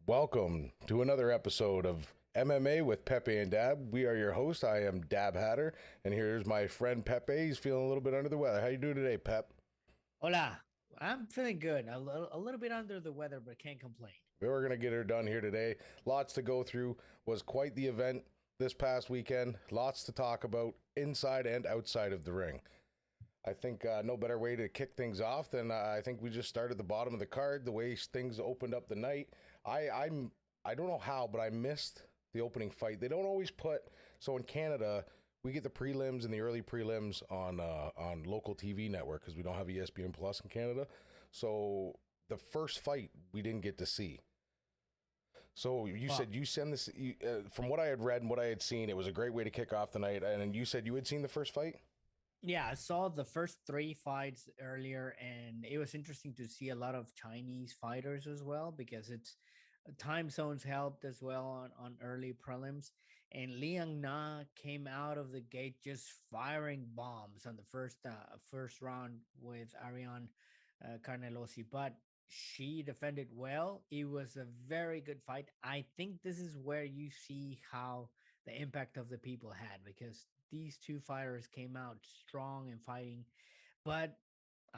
Welcome to another episode of MMA with Pepe and Dab. We are your host. I am Dab Hatter, and here's my friend Pepe. He's feeling a little bit under the weather. How you doing today, Pep? Hola, I'm feeling good. A little bit under the weather, but can't complain. We're gonna get her done here today. Lots to go through. Was quite the event this past weekend. Lots to talk about inside and outside of the ring. I think no better way to kick things off than I think we just started the bottom of the card. The way things opened up the night, I don't know how, but I missed the opening fight. They don't always put so in Canada. We get the prelims and the early prelims on local TV network because we don't have ESPN Plus in Canada. So the first fight we didn't get to see. So you Well, said you send this from what I had read and what I had seen. It was a great way to kick off the night. And you said you had seen the first fight. yeah, I saw the first three fights earlier, and it was interesting to see a lot of Chinese fighters as well because it's time zones helped as well on early prelims. And Liang Na came out of the gate just firing bombs on the first round with Ariane Carnelosi, but she defended well. It was a very good fight. I think this is where you see how the impact of the people had because these two fighters came out strong and fighting, but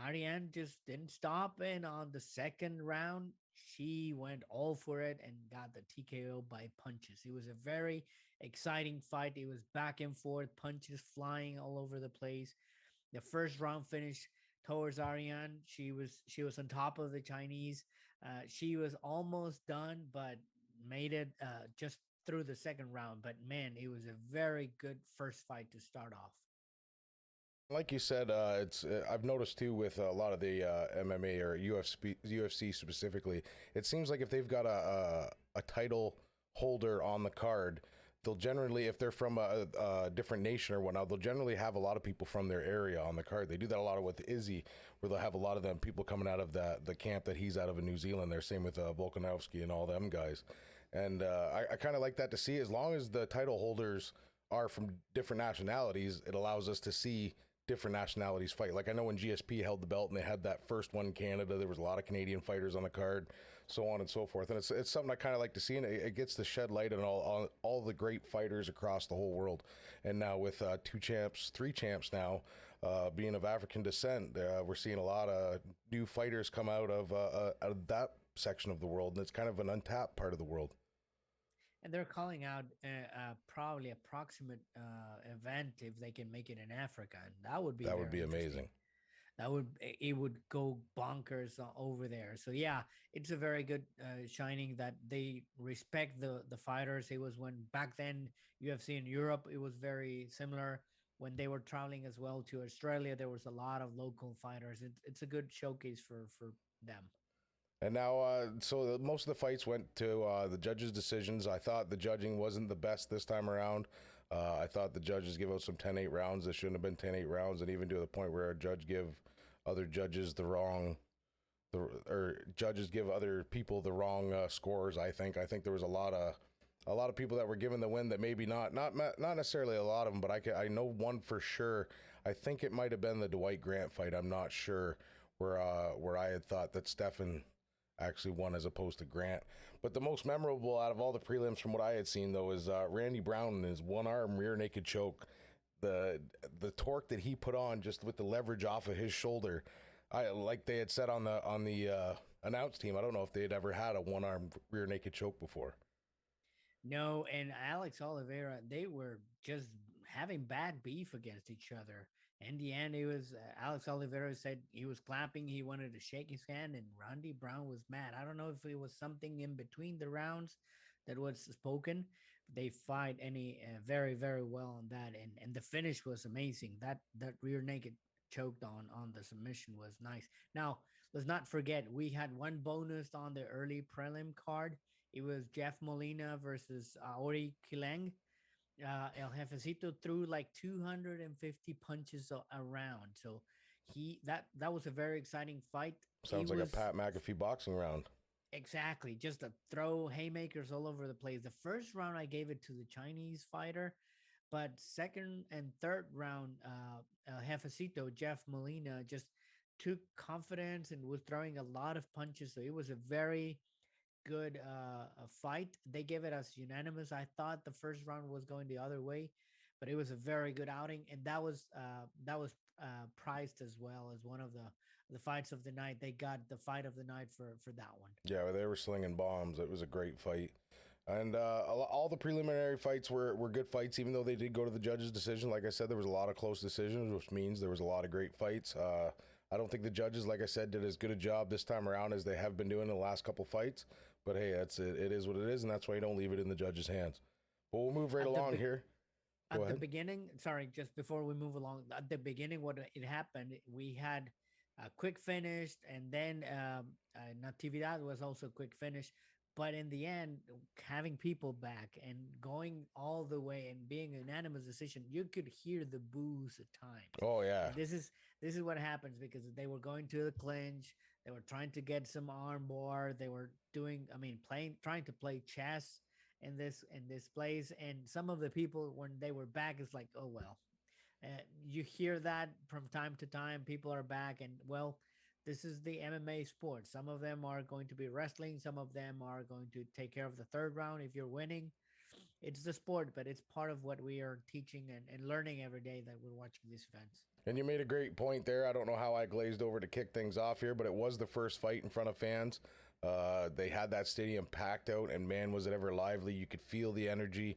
Ariane just didn't stop. And on the second round, she went all for it and got the TKO by punches. It was a very exciting fight. It was back and forth, punches flying all over the place. The first round finished towards Ariane. She was on top of the Chinese. She was almost done, but made it just through the second round. But man, it was a very good first fight to start off. Like you said, it's I've noticed too with a lot of the MMA or UFC specifically. It seems like if they've got a title holder on the card, they'll generally, if they're from a different nation or whatnot, they'll generally have a lot of people from their area on the card. They do that a lot with Izzy, where they'll have a lot of them people coming out of the camp that he's out of in New Zealand. They're same with Volkanovski and all them guys, and I kind of like that to see. As long as the title holders are from different nationalities, it allows us to see different nationalities fight. Like I know when GSP held the belt and they had that first one in Canada, there was a lot of Canadian fighters on the card, so on and so forth. And it's something I kind of like to see, and it gets to shed light on all the great fighters across the whole world. And now with two champs, three champs now, being of African descent, we're seeing a lot of new fighters come out of that section of the world, and it's kind of an untapped part of the world. And they're calling out probably approximate event if they can make it in Africa, and that would be That would very be interesting. amazing. It would go bonkers over there. So yeah, it's a very good shining that they respect the fighters. It was when back then UFC in Europe, it was very similar. When they were traveling as well to Australia, there was a lot of local fighters. It's a good showcase for them. And now, most of the fights went to the judges' decisions. I thought the judging wasn't the best this time around. I thought the judges give out some 10-8 rounds that shouldn't have been 10-8 rounds, and even to the point where a judge give other judges the wrong, or judges give other people the wrong scores. I think there was a lot of people that were given the win that maybe not necessarily a lot of them, but I know one for sure. I think it might have been the Dwight Grant fight. I'm not sure where I had thought that Stefan actually won as opposed to Grant. But the most memorable out of all the prelims from what I had seen though is Randy Brown and his one arm rear naked choke. The torque that he put on just with the leverage off of his shoulder. I like they had said on the announce team. I don't know if they had ever had a one arm rear naked choke before. No, and Alex Oliveira, they were just having bad beef against each other. In the end, it was Alex Oliveira said he was clapping, he wanted to shake his hand, and Randy Brown was mad. I don't know if it was something in between the rounds that was spoken. They fight any very very well on that, and the finish was amazing. That rear naked choked on the submission was nice. Now let's not forget we had one bonus on the early prelim card. It was Jeff Molina versus Ori Kileng. El Jefecito threw like 250 punches around. So that was a very exciting fight. It Sounds like a was Pat McAfee boxing round. exactly just a throw haymakers all over the place. The first round I gave it to the Chinese fighter, but second and third round, El Jefecito, Jeff Molina, just took confidence and was throwing a lot of punches. So it was a very good fight. They gave it as unanimous. I thought the first round was going the other way, but it was a very good outing, and that was prized as well as one of the fights of the night. They got the fight of the night for that one. Yeah, they were slinging bombs. It was a great fight. And all the preliminary fights were good fights, even though they did go to the judges' decision. Like I said, there was a lot of close decisions, which means there was a lot of great fights. I don't think the judges, like I said, did as good a job this time around as they have been doing in the last couple fights. But hey, that's it. It is what it is, and that's why you don't leave it in the judges' hands. But we'll move right along here. Go At the ahead. beginning, sorry, just before we move along, at the beginning, what it happened, we had a quick finish, and then Natividad was also quick finish. But in the end, having people back and going all the way and being a unanimous decision, you could hear the boos at times. Oh yeah, And this is what happens because they were going to the clinch, they were trying to get some arm bar, they were doing, I mean, playing, trying to play chess in this place, and some of the people when they were back is like, oh well. You hear that from time to time. People are back, and well, this is the MMA sport. Some of them are going to be wrestling. Some of them are going to take care of the third round if you're winning. It's the sport, but it's part of what we are teaching and learning every day that we're watching these events. and you made a great point there. I don't know how I glazed over to kick things off here, but it was the first fight in front of fans. They had that stadium packed out, and man, was it ever lively. You could feel the energy.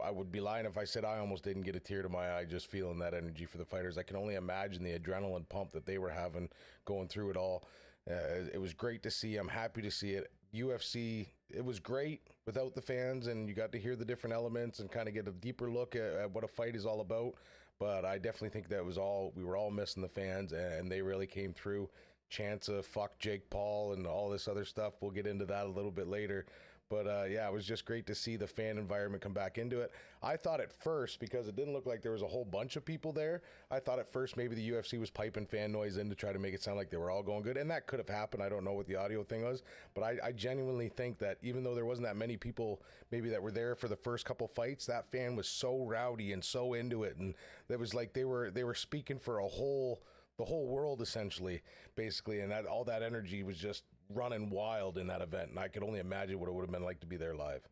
I would be lying if I said I almost didn't get a tear to my eye just feeling that energy for the fighters. I can only imagine the adrenaline pump that they were having going through it all. It was great to see. I'm happy to see it. UFC, it was great without the fans, and you got to hear the different elements and kind of get a deeper look at what a fight is all about. But I definitely think that was all, we were all missing the fans, and they really came through. Chance of fuck Jake Paul and all this other stuff. We'll get into that a little bit later. But yeah, it was just great to see the fan environment come back into it. I thought at first, because it didn't look like there was a whole bunch of people there, I thought at first maybe the UFC was piping fan noise in to try to make it sound like they were all going good. And that could have happened. I don't know what the audio thing was. But I genuinely think that even though there wasn't that many people maybe that were there for the first couple fights, that fan was so rowdy and so into it. And it was like they were speaking for the whole world essentially, basically. And that all that energy was just running wild in that event, and I could only imagine what it would have been like to be there live.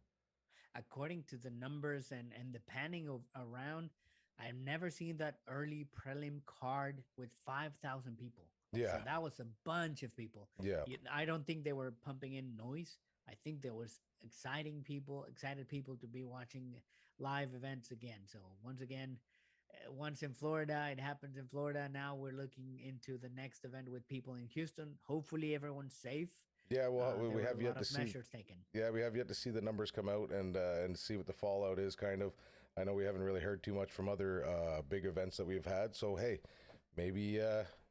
According to the numbers and the panning of around, I've never seen that early prelim card with 5,000 people. Yeah. So that was a bunch of people. Yeah. I don't think they were pumping in noise. I think there was excited people to be watching live events again. So once again, once in Florida, it happens in Florida. Now we're looking into the next event with people in Houston. Hopefully everyone's safe. Yeah, well, There we were have a yet lot to of see. measures taken. Yeah, we have yet to see the numbers come out and see what the fallout is. Kind of. I know we haven't really heard too much from other big events that we've had. So hey, maybe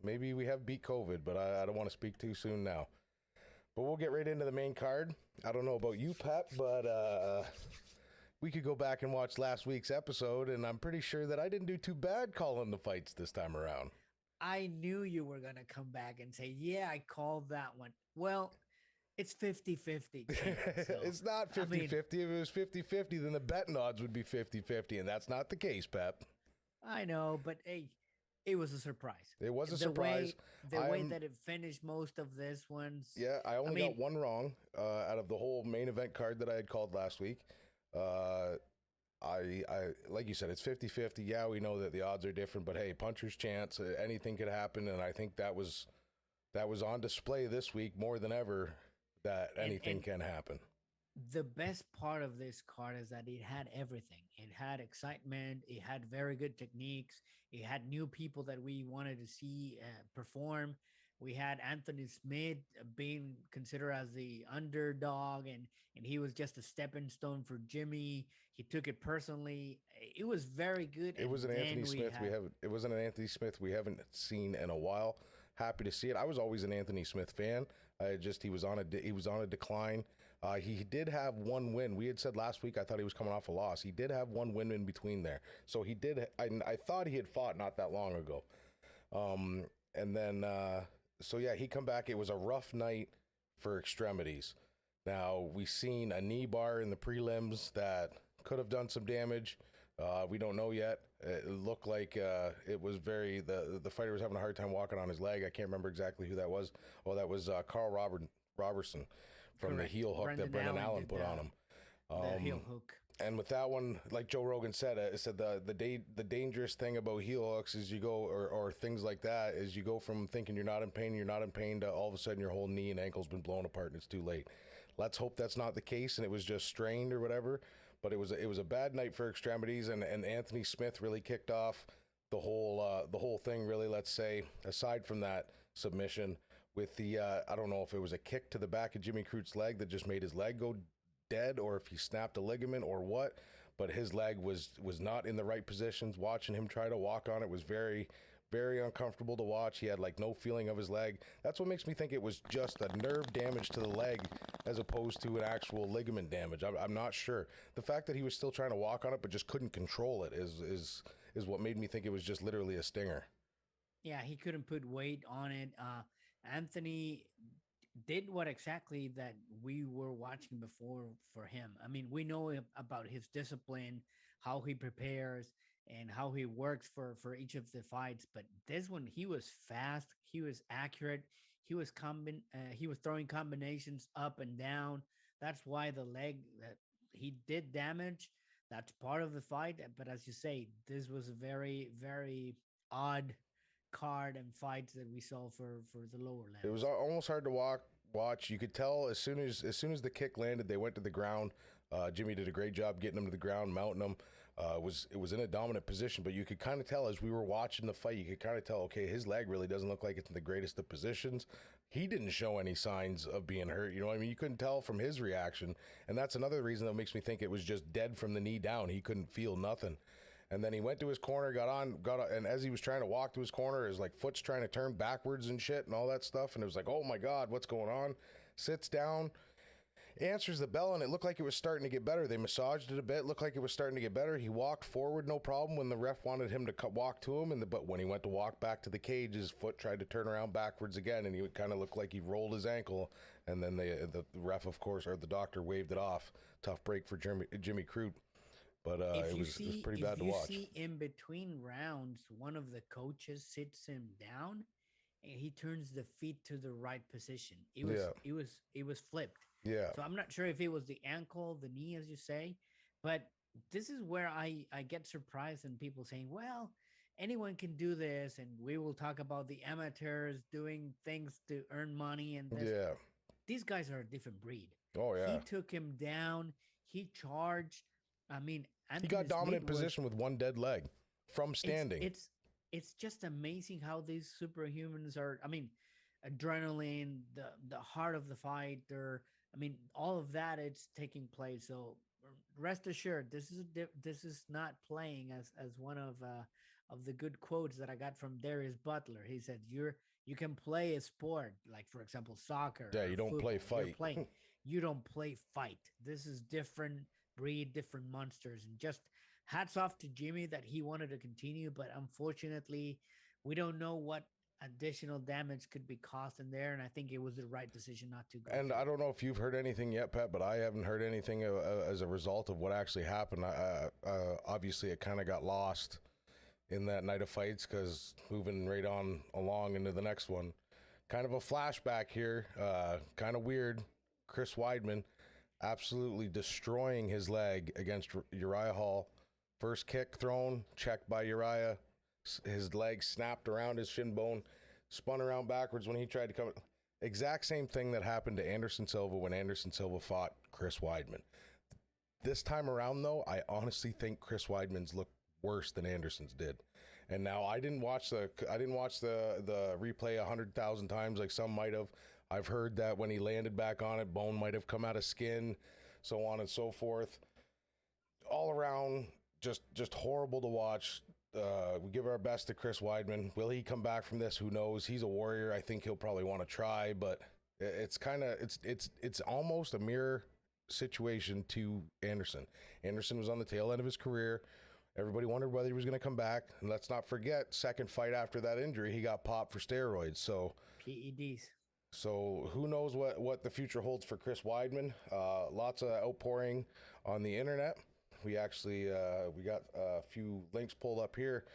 we have beat COVID, but I don't want to speak too soon now. But we'll get right into the main card. I don't know about you, Pep, but we could go back and watch last week's episode, and I'm pretty sure that I didn't do too bad calling the fights this time around. I knew you were going to come back and say, yeah, I called that one. Well, it's 50-50. So, it's not 50-50. If it was 50-50, then the betting odds would be 50-50, and that's not the case, Pep. I know, but hey, it was a surprise. It was a surprise. The way that it finished most of this ones. Yeah, I only got one wrong out of the whole main event card that I had called last week. I like you said, it's 50-50. Yeah, we know that the odds are different, but hey, puncher's chance, anything could happen, and I think that was on display this week more than ever, that anything can happen. The best part of this card is that it had everything. It had excitement, it had very good techniques, it had new people that we wanted to see perform. We had Anthony Smith being considered as the underdog, and he was just a stepping stone for Jimmy. He took it personally. It was very good. It was an Anthony Smith it wasn't an Anthony Smith we haven't seen in a while. Happy to see it. I was always an Anthony Smith fan. He was on a decline. He did have one win. We had said last week I thought he was coming off a loss. He did have one win in between there. So he did. I thought he had fought not that long ago. And then. So yeah, he come back. It was a rough night for extremities. Now, we seen a knee bar in the prelims that could have done some damage. We don't know yet. It looked like it was the fighter was having a hard time walking on his leg. I can't remember exactly who that was. Oh, that was Carl Robertson from the Correct. heel hook that Brendan Allen did put on him. the heel hook. And with that one, like Joe Rogan said, the dangerous thing about heel hooks is you go, or things like that, is you go from thinking you're not in pain to all of a sudden your whole knee and ankle's been blown apart and it's too late. Let's hope that's not the case and it was just strained or whatever. But it was a bad night for extremities, and Anthony Smith really kicked off the whole thing. Really, let's say, aside from that submission with the I don't know if it was a kick to the back of Jimmy Crute's leg that just made his leg go dead, or if he snapped a ligament or what, but his leg was not in the right positions. Watching him try to walk on it was very, very uncomfortable to watch. He had like no feeling of his leg. That's what makes me think it was just a nerve damage to the leg as opposed to an actual ligament damage. I'm not sure. The fact that he was still trying to walk on it but just couldn't control it is what made me think it was just literally a stinger. Yeah, he couldn't put weight on it. Anthony did what exactly that we were watching before for him. I mean, we know about his discipline, how he prepares, and how he works for each of the fights. But this one, he was fast, he was accurate, he was throwing combinations up and down. That's why the leg that he did damage. That's part of the fight. But as you say, this was a very very odd card and fights that we saw for the lower levels. It was almost hard to watch. You could tell as soon as the kick landed, they went to the ground. Jimmy did a great job getting him to the ground, mounting him. It was in a dominant position, but you could kind of tell as we were watching the fight, you could kind of tell, okay, his leg really doesn't look like it's in the greatest of positions. He didn't show any signs of being hurt. You know what I mean? You couldn't tell from his reaction, and that's another reason that makes me think it was just dead from the knee down. He couldn't feel nothing. And then he went to his corner, got on, and as he was trying to walk to his corner, his like foot's trying to turn backwards and shit and all that stuff. And it was like, oh my God, what's going on? Sits down, answers the bell, and it looked like it was starting to get better. They massaged it a bit, looked like it was starting to get better. He walked forward, no problem, when the ref wanted him to walk to him. But when he went to walk back to the cage, his foot tried to turn around backwards again, and he kind of looked like he rolled his ankle. And then the ref, of course, or the doctor waved it off. Tough break for Jimmy Crute. But it was pretty bad to watch. If you see in between rounds, one of the coaches sits him down and he turns the feet to the right position. It was flipped. Yeah. So I'm not sure if it was the ankle, the knee, as you say, but this is where I get surprised and people saying, well, anyone can do this, and we will talk about the amateurs doing things to earn money and this. Yeah. These guys are a different breed. Oh yeah. He took him down. He charged. I mean, he got dominant position with one dead leg from standing. It's just amazing how these superhumans are. I mean, adrenaline, the heart of the fight, all of that, it's taking place. So rest assured, this is not playing as one of the good quotes that I got from Darius Butler. He said, you can play a sport, like for example soccer. Yeah, you don't football. play fight. You don't play fight. This is different breed, different monsters, and just hats off to Jimmy that he wanted to continue, but unfortunately we don't know what additional damage could be caused in there, and I think it was the right decision not to go. And I don't know if you've heard anything yet, Pep, but I haven't heard anything as a result of what actually happened. Obviously it kind of got lost in that night of fights, because moving right on along into the next one, kind of a flashback here, kind of weird. Chris Weidman absolutely destroying his leg against Uriah Hall. First kick thrown, checked by Uriah. His leg snapped around his shin bone, spun around backwards when he tried to come. Exact same thing that happened to Anderson Silva when Anderson Silva fought Chris Weidman. This time around, though, I honestly think Chris Weidman's looked worse than Anderson's did. And now I didn't watch the replay 100,000 times like some might have. I've heard that when he landed back on it, bone might have come out of skin, so on and so forth. All around, just horrible to watch. We give our best to Chris Weidman. Will he come back from this? Who knows? He's a warrior. I think he'll probably want to try, but it's almost a mirror situation to Anderson. Anderson was on the tail end of his career. Everybody wondered whether he was going to come back. And let's not forget, second fight after that injury, he got popped for steroids. So PEDs. So who knows what the future holds for Chris Weidman. Lots of outpouring on the internet. We actually we got a few links pulled up here.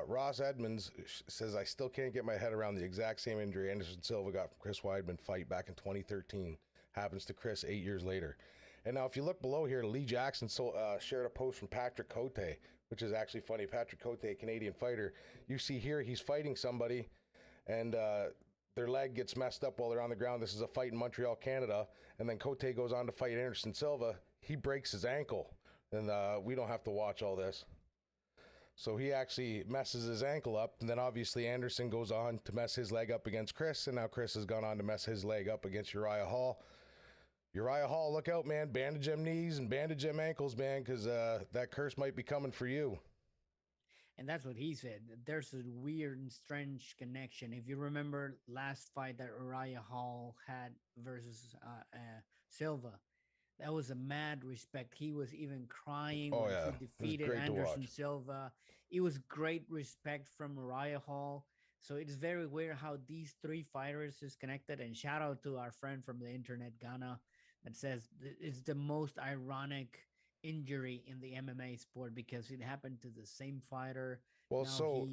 Ross Edmonds says, I still can't get my head around the exact same injury Anderson Silva got from Chris Weidman fight back in 2013. happens to Chris 8 years later. And now, if you look below here, Lee Jackson shared a post from Patrick Cote, which is actually funny. Patrick Cote, a Canadian fighter. You see here, he's fighting somebody, and their leg gets messed up while they're on the ground. This is a fight in Montreal, Canada. And then Cote goes on to fight Anderson Silva. He breaks his ankle, and we don't have to watch all this. So he actually messes his ankle up, and then obviously Anderson goes on to mess his leg up against Chris, and now Chris has gone on to mess his leg up against Uriah Hall. Uriah Hall, look out, man. Bandage them knees and bandage them ankles, man, because that curse might be coming for you. And that's what he said. There's a weird and strange connection. If you remember last fight that Uriah Hall had versus Silva, that was a mad respect. He was even crying when he defeated Anderson Silva. It was great respect from Uriah Hall. So it's very weird how these three fighters is connected. And shout out to our friend from the internet, Ghana, that says it's the most ironic injury in the MMA sport because it happened to the same fighter. Well, now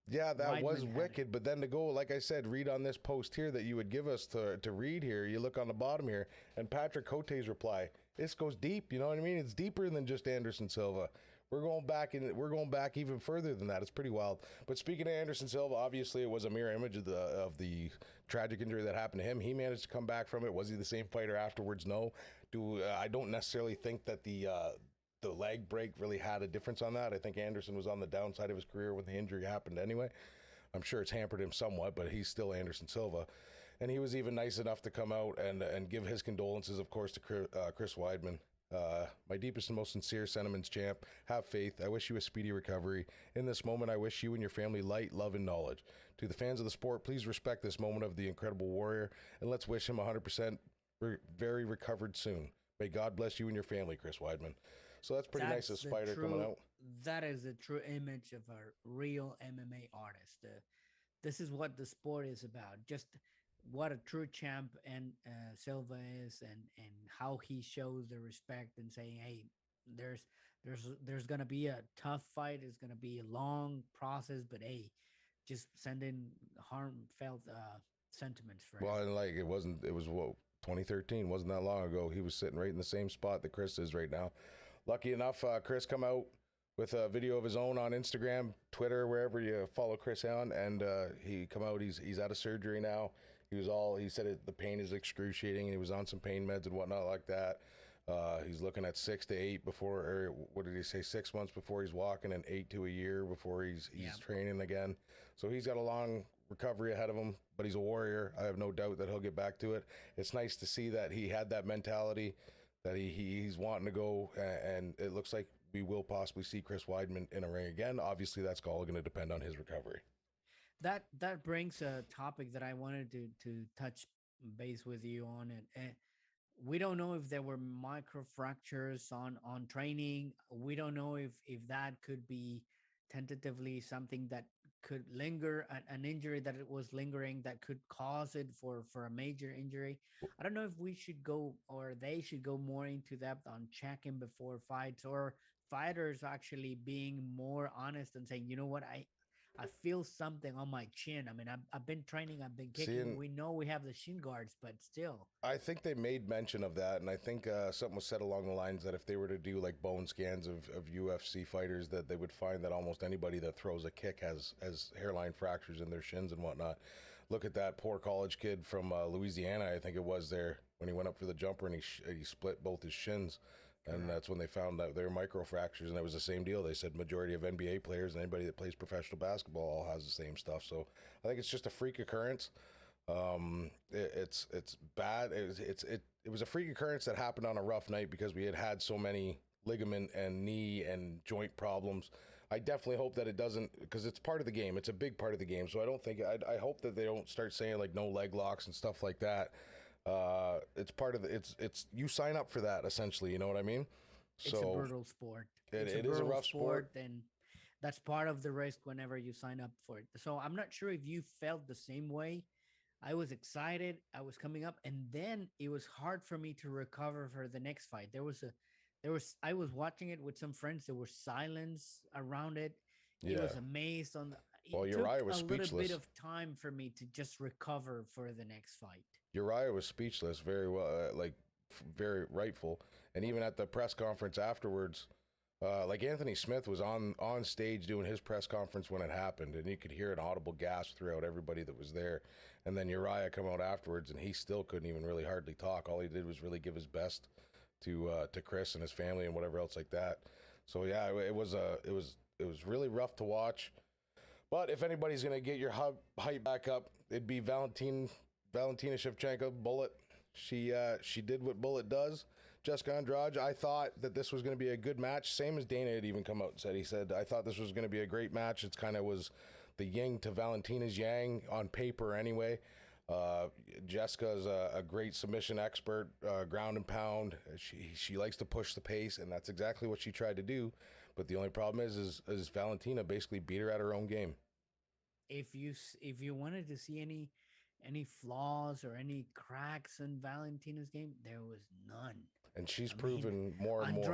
yeah, that Weidman was wicked. But then to go, like I said, read on this post here that you would give us to read here, you look on the bottom here, and Patrick Cote's reply, this goes deep, you know what I mean? It's deeper than just Anderson Silva. We're going back even further than that. It's pretty wild. But speaking of Anderson Silva, obviously it was a mirror image of the tragic injury that happened to him. He managed to come back from it. Was he the same fighter afterwards? No. I don't necessarily think that the leg break really had a difference on that. I think Anderson was on the downside of his career when the injury happened anyway. I'm sure it's hampered him somewhat, but he's still Anderson Silva. And he was even nice enough to come out and give his condolences, of course, to Chris Weidman. My deepest and most sincere sentiments, champ. Have faith. I wish you a speedy recovery. In this moment, I wish you and your family light, love, and knowledge. To the fans of the sport, please respect this moment of the incredible warrior, and let's wish him 100% very recovered soon. May God bless you and your family, Chris Weidman. So that's pretty nice, a spider coming out. That is the true image of a real MMA artist. This is what the sport is about. Just what a true champ and Silva is, and how he shows the respect and saying, "Hey, there's gonna be a tough fight. It's gonna be a long process, but hey, just send in heartfelt sentiments for well, him." and like it was what 2013 wasn't that long ago. He was sitting right in the same spot that Chris is right now. Lucky enough, Chris come out with a video of his own on Instagram, Twitter, wherever you follow Chris on, and he come out. He's out of surgery now. He said the pain is excruciating, and he was on some pain meds and whatnot like that. He's looking at 6 to 8 before, or what did he say? 6 months before he's walking, and 8 to a year before he's training again. So he's got a long recovery ahead of him, but he's a warrior. I have no doubt that he'll get back to it. It's nice to see that he had that mentality, that he's wanting to go, and it looks like we will possibly see Chris Weidman in a ring again. Obviously, that's all going to depend on his recovery. That brings a topic that I wanted to touch base with you on it. And we don't know if there were microfractures on training. We don't know if that could be tentatively something that could linger, an injury that it was lingering that could cause it for a major injury. I don't know if we should go, or they should go more into depth on checking before fights, or fighters actually being more honest and saying, you know what, I feel something on my chin. I mean, I've been training, I've been kicking. We know we have the shin guards, but still. I think they made mention of that, and I think something was said along the lines that if they were to do like bone scans of UFC fighters, that they would find that almost anybody that throws a kick has hairline fractures in their shins and whatnot. Look at that poor college kid from Louisiana, I think it was, there when he went up for the jumper and he split both his shins. And that's when they found out they were microfractures, and it was the same deal. They said majority of NBA players and anybody that plays professional basketball all has the same stuff. So I think it's just a freak occurrence. It's bad. It was a freak occurrence that happened on a rough night because we had so many ligament and knee and joint problems. I definitely hope that it doesn't, because it's part of the game. It's a big part of the game. So I don't think I hope that they don't start saying like no leg locks and stuff like that. It's part of it's you sign up for that essentially, you know what I mean? It's a brutal sport. It is a rough sport, and that's part of the risk whenever you sign up for it. So I'm not sure if you felt the same way. I was excited, I was coming up, and then it was hard for me to recover for the next fight. I was watching it with some friends. There was silence around it. It was amazed on Well, it took Uriah a was little bit speechless. of time for me to just recover for the next fight. Uriah was speechless, very well, very rightful. And even at the press conference afterwards, like Anthony Smith was on stage doing his press conference when it happened, and you could hear an audible gasp throughout everybody that was there. And then Uriah come out afterwards, and he still couldn't even really hardly talk. All he did was really give his best to Chris and his family and whatever else like that. So yeah, it was really rough to watch. But if anybody's gonna get your hype back up, it'd be Valentina Shevchenko. Bullet. She did what Bullet does. Jessica Andrade. I thought that this was going to be a good match. Same as Dana had even come out and said. He said, I thought this was going to be a great match. It's kind of was the yin to Valentina's yang on paper anyway. Jessica is a great submission expert, ground and pound. She likes to push the pace, and that's exactly what she tried to do. But the only problem is Valentina basically beat her at her own game. If you wanted to see any flaws or any cracks in Valentina's game, there was none. And she's I mean, proven more and more.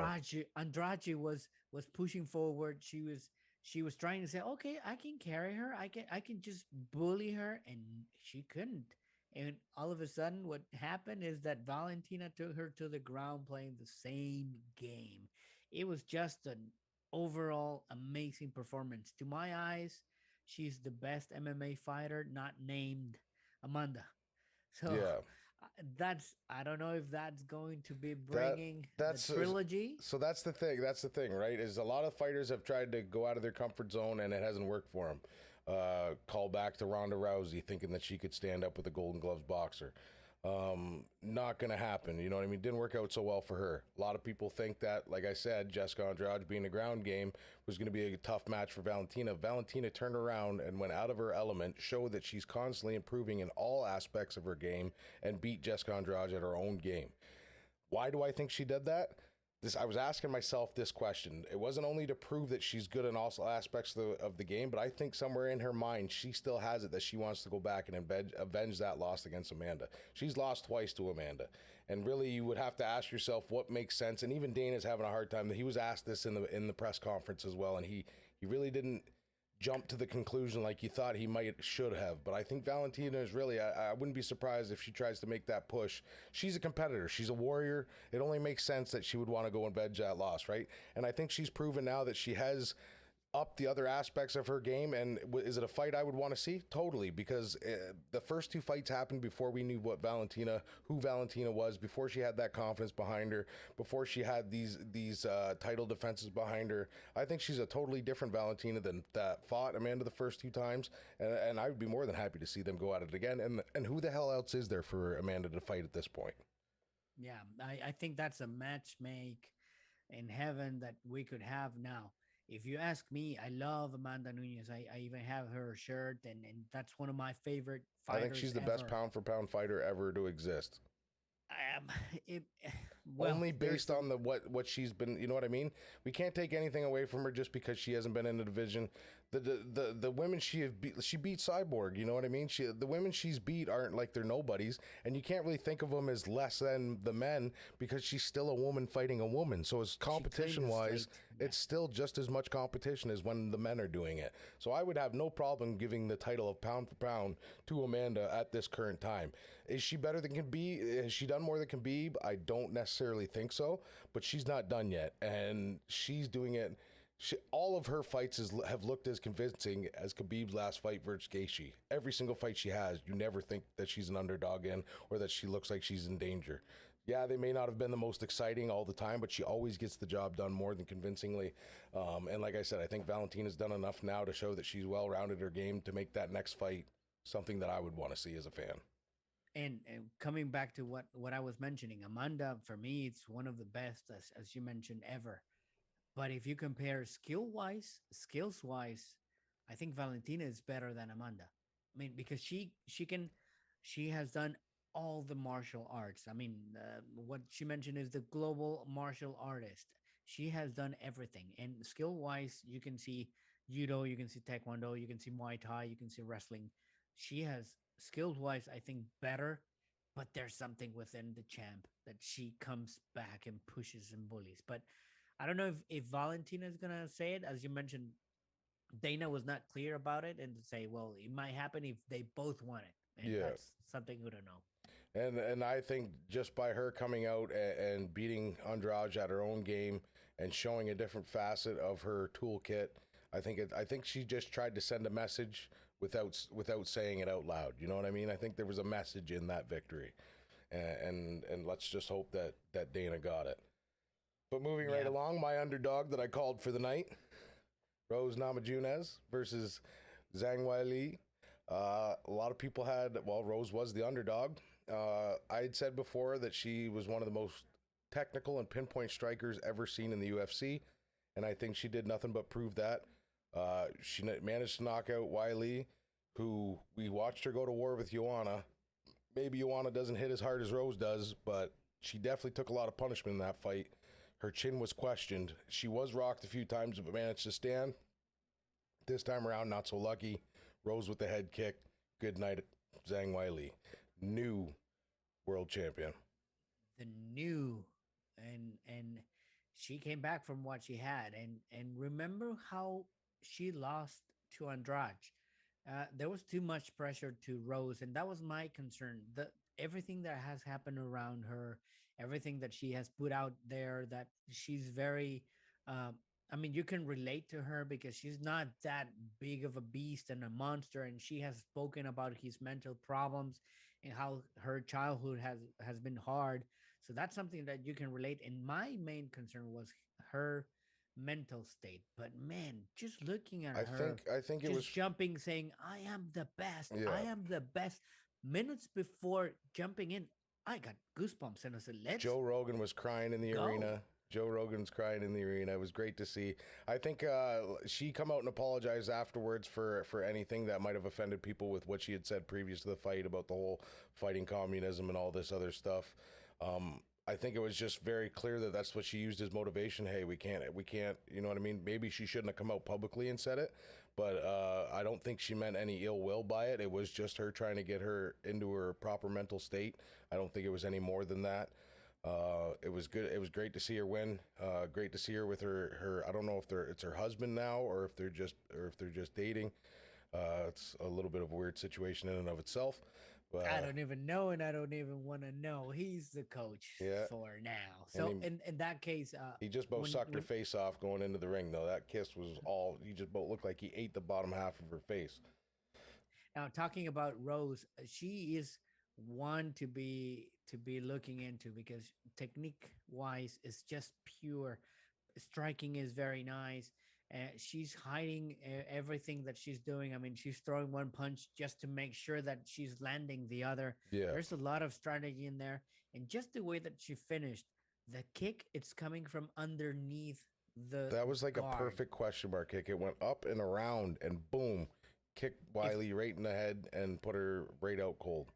Andrade was pushing forward. She was trying to say, okay, I can carry her. I can just bully her, and she couldn't. And all of a sudden, what happened is that Valentina took her to the ground playing the same game. It was just an overall amazing performance. To my eyes, she's the best MMA fighter, not named Amanda. So Yeah, that's I don't know if that's going to be that bringing the that's trilogy. so that's the thing. That's the thing, right? Is a lot of fighters have tried to go out of their comfort zone and it hasn't worked for them. Call back to Ronda Rousey, thinking that she could stand up with a Golden Gloves boxer. Not gonna happen. You know what I mean? Didn't work out so well for her. A lot of people think that, like I said, Jessica Andrade being a ground game was going to be a tough match for Valentina. Valentina turned around and went out of her element, showed that she's constantly improving in all aspects of her game, and beat Jessica Andrade at her own game. Why do I think she did that? I was asking myself this question. It wasn't only to prove that she's good in all aspects of the game, but I think somewhere in her mind she still has it that she wants to go back and avenge that loss against Amanda. She's lost twice to Amanda, and really you would have to ask yourself what makes sense. And even Dana's having a hard time. He was asked this in the press conference as well, and he really didn't jump to the conclusion like you thought he should have. But I think Valentina is really, I wouldn't be surprised if she tries to make that push. She's a competitor. She's a warrior. It only makes sense that she would want to go and avenge that loss, right? And I think she's proven now that she has up the other aspects of her game. And is it a fight I would want to see? Totally, because the first two fights happened before we knew who Valentina was, before she had that confidence behind her, before she had these title defenses behind her. I think she's a totally different Valentina than that fought Amanda the first two times, and I would be more than happy to see them go at it again. And who the hell else is there for Amanda to fight at this point? Yeah, I think that's a match make in heaven that we could have now. If you ask me, I love Amanda Nunez. I even have her shirt, and that's one of my favorite I think fighters she's the best ever. pound for pound fighter ever to exist. Um, it, well, Only there's based a on the what she's been. You know what I mean? We can't take anything away from her just because she hasn't been in the division. The women she beat Cyborg. You know what I mean? The women she's beat aren't like they're nobodies, and you can't really think of them as less than the men because she's still a woman fighting a woman. So as she cleaned competition the wise, slate. Yeah, it's still just as much competition as when the men are doing it. So I would have no problem giving the title of pound for pound to Amanda at this current time. Is she better than Khabib? Has she done more than Khabib? I don't necessarily think so, but she's not done yet, and she's doing it. All of her fights have looked as convincing as Khabib's last fight versus Gaethje. Every single fight she has, you never think that she's an underdog in or that she looks like she's in danger. Yeah, they may not have been the most exciting all the time, but she always gets the job done more than convincingly. And like I said, I think Valentina's done enough now to show that she's well-rounded her game to make that next fight something that I would want to see as a fan. and coming back to what I was mentioning, Amanda for me it's one of the best as you mentioned ever. But if you compare skills wise, I think Valentina is better than Amanda. I mean, because she has done all the martial arts. I mean, what she mentioned is the global martial artist. She has done everything, and skill wise, you can see judo, you can see taekwondo, you can see Muay Thai, you can see wrestling. She has skills wise, I think, better. But there's something within the champ that she comes back and pushes and bullies. But I don't know if Valentina is gonna say it, as you mentioned. Dana was not clear about it, and to say, well, it might happen if they both want it, and Yeah. that's something we don't know. And I think just by her coming out and beating Andrade at her own game and showing a different facet of her toolkit, I think she just tried to send a message without saying it out loud. You know what I mean? I think there was a message in that victory, and let's just hope that Dana got it. But moving right Yeah. along, my underdog that I called for the night, Rose Namajunas versus Zhang Weili. A lot of people Rose was the underdog. I had said before that she was one of the most technical and pinpoint strikers ever seen in the UFC, and I think she did nothing but prove that. She managed to knock out Weili, who we watched her go to war with Joanna. Maybe Joanna doesn't hit as hard as Rose does, but she definitely took a lot of punishment in that fight. Her chin was questioned. She was rocked a few times, but managed to stand. This time around, not so lucky. Rose with the head kick. Good night, Zhang Weili. New world champion. The new, and she came back from what she had, and remember how she lost to Andrade. There was too much pressure to Rose, and that was my concern. The Everything that has happened around her, everything that she has put out there, that she's very. Um, I mean, you can relate to her because she's not that big of a beast and a monster, and she has spoken about his mental problems and how her childhood has been hard. So that's something that you can relate. And my main concern was her mental state. But man, just looking at her, I think it was just jumping, saying, I am the best. I yeah. am the best. Minutes before jumping in, I got goosebumps and I said, let's Joe Rogan was crying in the go. arena. Joe Rogan's crying in the arena. It was great to see. I think she come out and apologized afterwards for anything that might have offended people with what she had said previous to the fight about the whole fighting communism and all this other stuff. I think it was just very clear that that's what she used as motivation. Hey, we can't, you know what I mean? Maybe she shouldn't have come out publicly and said it, but I don't think she meant any ill will by it. It was just her trying to get her into her proper mental state. I don't think it was any more than that. It was good. It was great to see her win. Great to see her with her. I don't know if it's her husband now or if they're just dating. It's a little bit of a weird situation in and of itself. But I don't even know, and I don't even want to know. He's the coach yeah, for now. So in that case, he just about sucked her face off going into the ring. Though that kiss was all. He just about looked like he ate the bottom half of her face. now talking about Rose, she is one to be looking into because technique wise is just pure. Striking is very nice. She's hiding everything that she's doing. I mean, she's throwing one punch just to make sure that she's landing the other. Yeah, There's a lot of strategy in there, and just the way that she finished the kick, it's coming from underneath the that was like guard. a perfect question mark kick. It went up and around and boom, kicked Wiley right in the head and put her right out cold.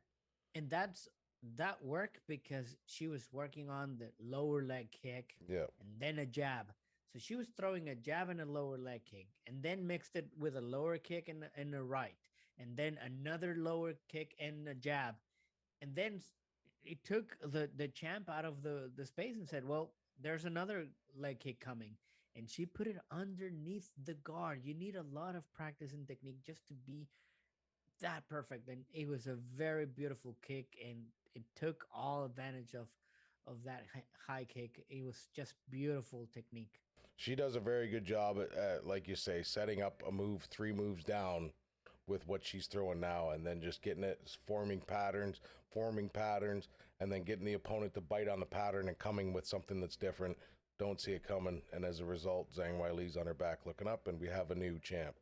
And that worked because she was working on the lower leg kick Yeah, and then a jab. So she was throwing a jab and a lower leg kick, and then mixed it with a lower kick and a right, and then another lower kick and a jab, and then it took the champ out of the space and said, "Well, there's another leg kick coming," and she put it underneath the guard. You need a lot of practice and technique just to be that perfect, and it was a very beautiful kick, and it took all advantage of that high kick. It was just beautiful technique. she does a very good job at like you say, setting up a move 3 moves down with what she's throwing now, and then just getting it, forming patterns, and then getting the opponent to bite on the pattern and coming with something that's different. Don't see it coming, and as a result, Zhang Weili's on her back looking up, and we have a new champ.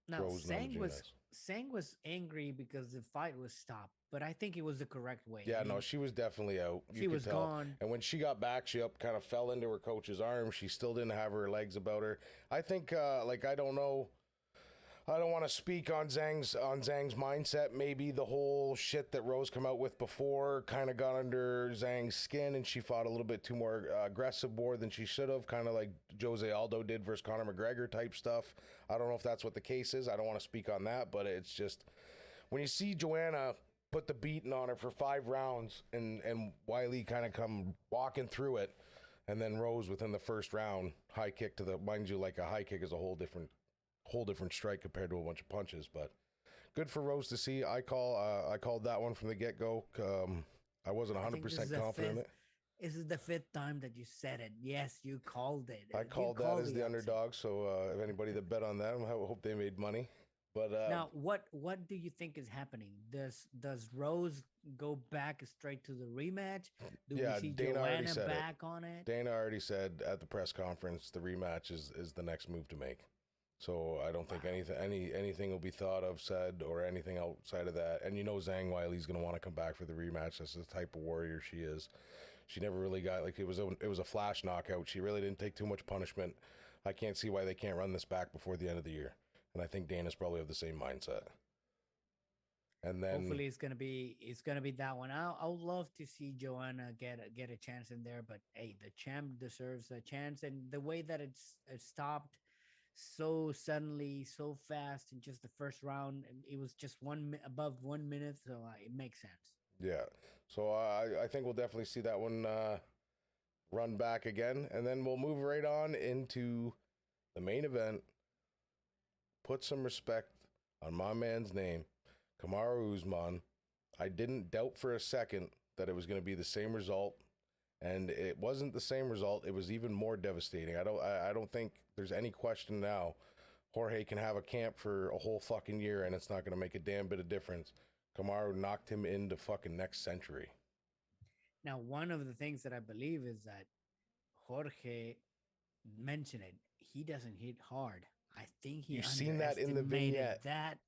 Now, Rose Namajunas. Sang was angry because the fight was stopped, but I think it was the correct way. Yeah, I mean, no, she was definitely out. she was tell. gone. And when she got back, she kind of fell into her coach's arm. She still didn't have her legs about her. I think, I don't know. I don't want to speak on Zhang's mindset. Maybe the whole shit that Rose come out with before kind of got under Zhang's skin, and she fought a little bit too more aggressive more than she should have, kind of like Jose Aldo did versus Conor McGregor type stuff. I don't know if that's what the case is. I don't want to speak on that, but it's just when you see Joanna put the beating on her for 5 rounds and Wiley kind of come walking through it, and then Rose within the first round high kick to the, mind you, like a high kick is a whole different whole different strike compared to a bunch of punches. But good for Rose to see. I called that one from the get-go. I wasn't I think 100% confident in it. this is the fifth time that you said it. Yes, you called it. I You called that as the upset. underdog, so if anybody that bet on that, I hope they made money. But Now, what do you think is happening? Does Rose go back straight to the rematch? Do yeah, we see Dana already Joanna said back on it? Dana already said at the press conference the rematch is the next move to make. So I don't think anything will be thought of, said, or anything outside of that. And Zhang Weili's going to want to come back for the rematch. That's the type of warrior she is. She never really got, like, it was a flash knockout. She really didn't take too much punishment. I can't see why they can't run this back before the end of the year. And I think Dana's probably of the same mindset. And then Hopefully it's gonna be that one. I would love to see Joanna get a chance in there, but hey, the champ deserves a chance, and the way that it stopped so suddenly, so fast in just the first round, it was just above 1 minute, so it makes sense. yeah. So I think we'll definitely see that one run back again, and then we'll move right on into the main event. Put some respect on my man's name, Kumaru Usman. I didn't doubt for a second that it was going to be the same result, and it wasn't the same result. It was even more devastating. I don't think there's any question now. Jorge can have a camp for a whole fucking year, and it's not going to make a damn bit of difference. Kumaru knocked him into fucking next century. Now, one of the things that I believe is that Jorge mentioned it. He doesn't hit hard. I think he You've seen that in the underestimated vignette. that,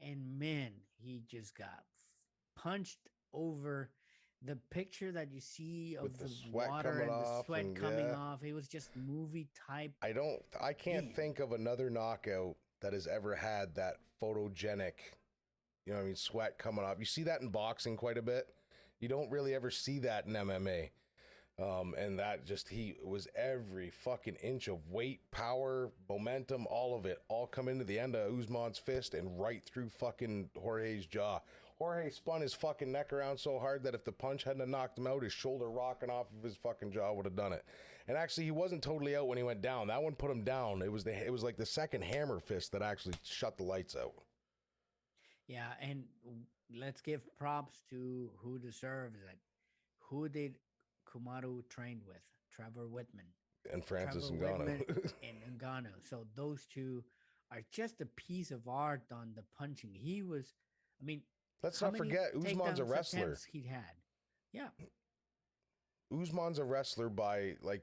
and man, he just got punched over. The picture that you see of With the the sweat water coming and the off sweat and coming yeah. off, it was just movie type. I can't Heat. think of another knockout that has ever had that photogenic, sweat coming off. You see that in boxing quite a bit. You don't really ever see that in MMA. And that he was every fucking inch of weight, power, momentum, all of it, all come into the end of Usman's fist and right through fucking Jorge's jaw. Jorge spun his fucking neck around so hard that if the punch hadn't knocked him out, his shoulder rocking off of his fucking jaw would have done it. And actually, he wasn't totally out when he went down. That one put him down. It was like the second hammer fist that actually shut the lights out. Yeah, and let's give props to who deserves it. Who did Kumaru train with? Trevor Whitman. And Francis Trevor Ngannou. Whitman and Ngannou. So those two are just a piece of art on the punching. He was, I mean, Let's how not many forget, Usman's a takedowns wrestler. attempts he'd had? Yeah, Usman's a wrestler by, like,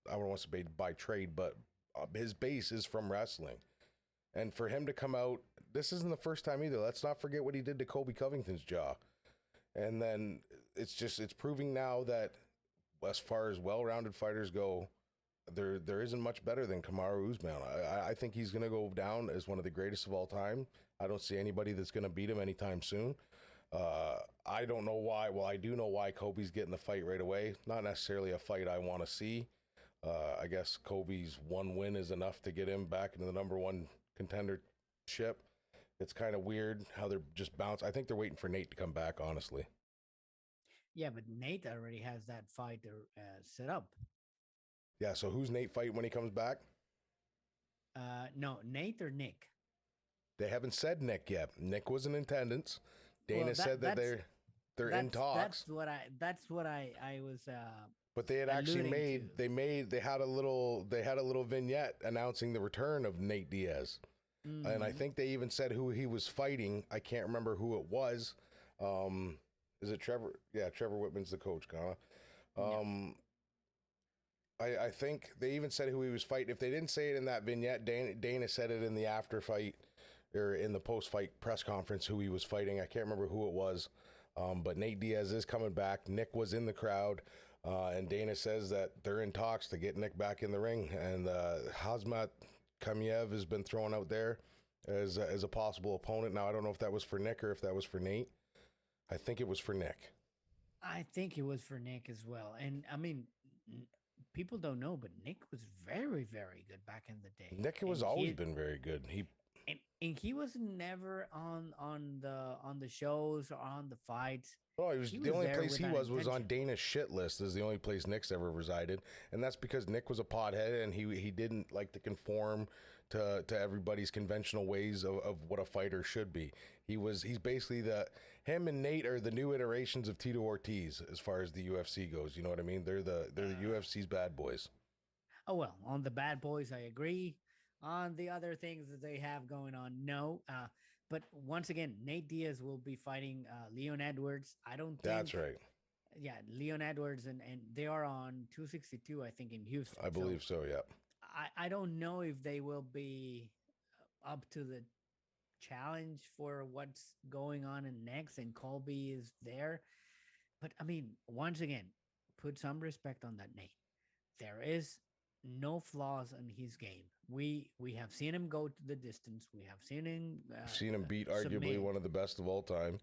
I don't want to say by trade, but his base is from wrestling. And for him to come out, this isn't the first time either. Let's not forget what he did to Kobe Covington's jaw. And then it's proving now that as far as well-rounded fighters go, there isn't much better than Kumaru Usman. I think he's going to go down as one of the greatest of all time. I don't see anybody that's going to beat him anytime soon. I don't know why. Well, I do know why Kobe's getting the fight right away. Not necessarily a fight I want to see. I guess Kobe's one win is enough to get him back into the number one contendership. It's kind of weird how they're just bounced. I think they're waiting for Nate to come back, honestly. yeah, but Nate already has that fight set up. Yeah, so who's Nate fighting when he comes back? No, Nate or Nick? They haven't said Nick yet. Nick was in attendance. Dana said that they're in talks. That's what I was. But they had actually alluding they had a little vignette announcing the return of Nate Diaz. And I think they even said who he was fighting. I can't remember who it was. Is it Trevor? Yeah, Trevor Whitman's the coach, Ghana. I think they even said who he was fighting. If they didn't say it in that vignette, Dana said it in the after fight or in the post-fight press conference who he was fighting. I can't remember who it was. But Nate Diaz is coming back. Nick was in the crowd. And Dana says that they're in talks to get Nick back in the ring. And Hazmat Kamiev has been thrown out there as a possible opponent. Now, I don't know if that was for Nick or if that was for Nate. I think it was for Nick. I think it was for Nick as well. And I mean, people don't know, but Nick was very, very good back in the day. Nick has always been very good. And he was never on the shows or on the fights. Oh, the only place he was on intention. Dana's shit list. Is the only place Nick's ever resided, and that's because Nick was a pothead and he didn't like to conform to everybody's conventional ways of what a fighter should be. He's basically him and Nate are the new iterations of Tito Ortiz as far as the UFC goes. You know what I mean? They're the UFC's bad boys. Oh well, on the bad boys, I agree. On the other things that they have going on, no. But once again, Nate Diaz will be fighting Leon Edwards. I don't That's think, right. yeah, Leon Edwards, and they are on 262, I think, in Houston. I So believe so. Yeah. I don't know if they will be up to the challenge for what's going on in next, and Colby is there. But I mean, once again, put some respect on that name. There is no flaws in his game. We have seen him go to the distance. We have seen him I've seen him beat arguably submit, one of the best of all time.